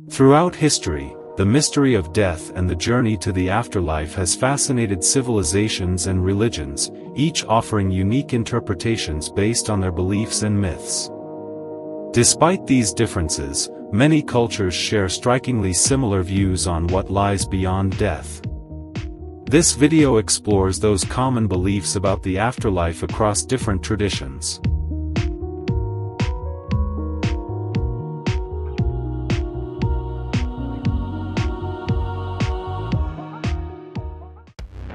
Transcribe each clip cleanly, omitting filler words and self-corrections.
Throughout history, the mystery of death and the journey to the afterlife has fascinated civilizations and religions, each offering unique interpretations based on their beliefs and myths. Despite these differences, many cultures share strikingly similar views on what lies beyond death. This video explores those common beliefs about the afterlife across different traditions.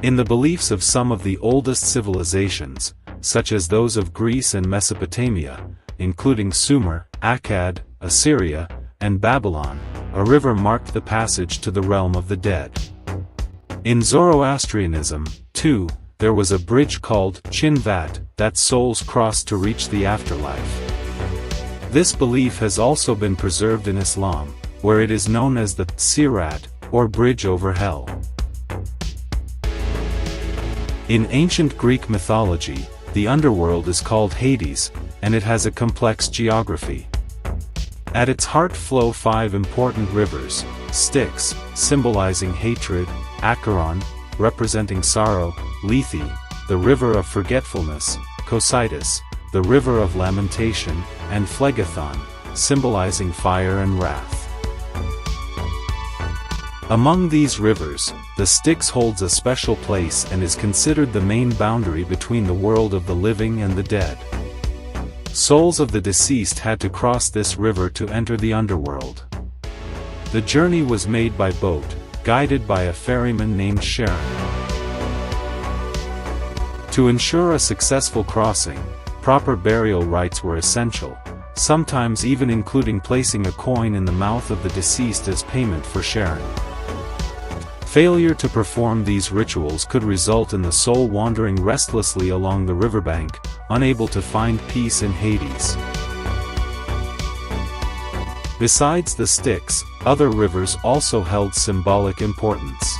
In the beliefs of some of the oldest civilizations, such as those of Greece and Mesopotamia, including Sumer, Akkad, Assyria, and Babylon, a river marked the passage to the realm of the dead. In Zoroastrianism, too, there was a bridge called Chinvat that souls crossed to reach the afterlife. This belief has also been preserved in Islam, where it is known as the Sirat, or bridge over hell. In ancient Greek mythology, the underworld is called Hades, and it has a complex geography. At its heart flow 5 important rivers: Styx, symbolizing hatred; Acheron, representing sorrow; Lethe, the river of forgetfulness; Cocytus, the river of lamentation; and Phlegethon, symbolizing fire and wrath. Among these rivers, the Styx holds a special place and is considered the main boundary between the world of the living and the dead. Souls of the deceased had to cross this river to enter the underworld. The journey was made by boat, guided by a ferryman named Charon. To ensure a successful crossing, proper burial rites were essential, sometimes even including placing a coin in the mouth of the deceased as payment for Charon. Failure to perform these rituals could result in the soul wandering restlessly along the riverbank, unable to find peace in Hades. Besides the Styx, other rivers also held symbolic importance.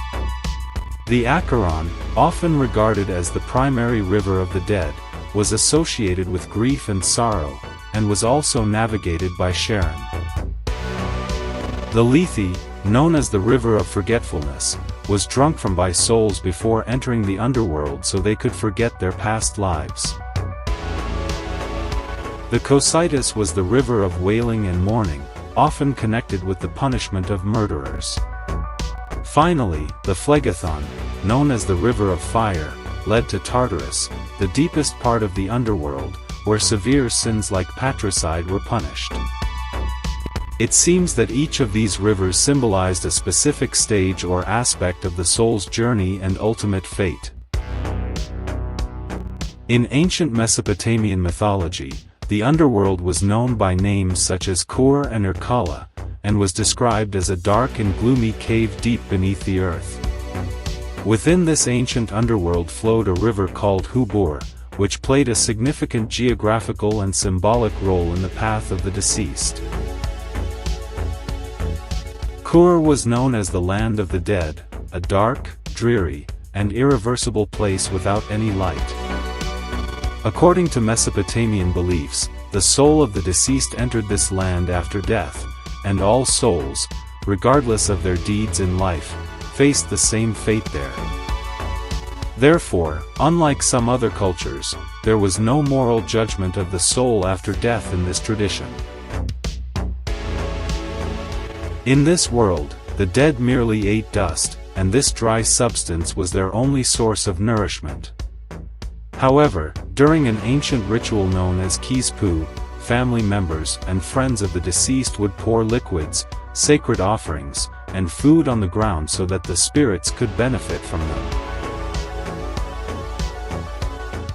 The Acheron, often regarded as the primary river of the dead, was associated with grief and sorrow, and was also navigated by Charon. The Lethe, known as the river of forgetfulness, was drunk from by souls before entering the underworld so they could forget their past lives. The Cocytus was the river of wailing and mourning, often connected with the punishment of murderers. Finally, the Phlegethon, known as the river of fire, led to Tartarus, the deepest part of the underworld, where severe sins like patricide were punished. It seems that each of these rivers symbolized a specific stage or aspect of the soul's journey and ultimate fate. In ancient Mesopotamian mythology, the underworld was known by names such as Kur and Irkalla, and was described as a dark and gloomy cave deep beneath the earth. Within this ancient underworld flowed a river called Hubur, which played a significant geographical and symbolic role in the path of the deceased. Kur was known as the land of the dead, a dark, dreary, and irreversible place without any light. According to Mesopotamian beliefs, the soul of the deceased entered this land after death, and all souls, regardless of their deeds in life, faced the same fate there. Therefore, unlike some other cultures, there was no moral judgment of the soul after death in this tradition. In this world, the dead merely ate dust, and this dry substance was their only source of nourishment. However, during an ancient ritual known as Kispu, family members and friends of the deceased would pour liquids, sacred offerings, and food on the ground so that the spirits could benefit from them.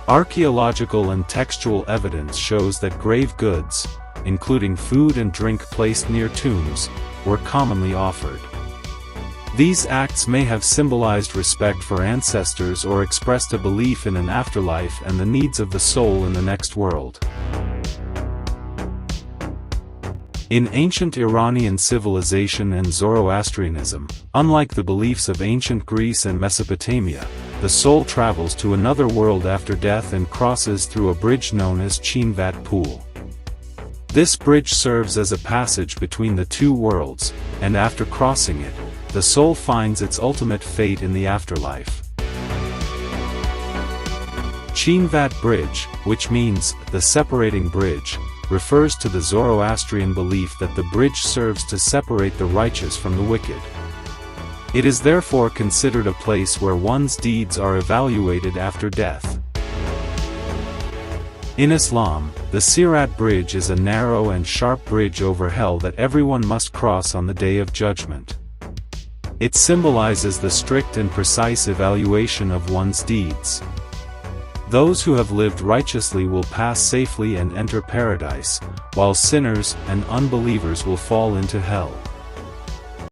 Archaeological and textual evidence shows that grave goods, including food and drink placed near tombs, were commonly offered. These acts may have symbolized respect for ancestors or expressed a belief in an afterlife and the needs of the soul in the next world. In ancient Iranian civilization and Zoroastrianism, unlike the beliefs of ancient Greece and Mesopotamia, the soul travels to another world after death and crosses through a bridge known as Chinvat Pool. This bridge serves as a passage between the two worlds, and after crossing it, the soul finds its ultimate fate in the afterlife. Chinvat Bridge, which means the separating bridge, refers to the Zoroastrian belief that the bridge serves to separate the righteous from the wicked. It is therefore considered a place where one's deeds are evaluated after death. In Islam, the Sirat Bridge is a narrow and sharp bridge over hell that everyone must cross on the Day of Judgment. It symbolizes the strict and precise evaluation of one's deeds. Those who have lived righteously will pass safely and enter paradise, while sinners and unbelievers will fall into hell.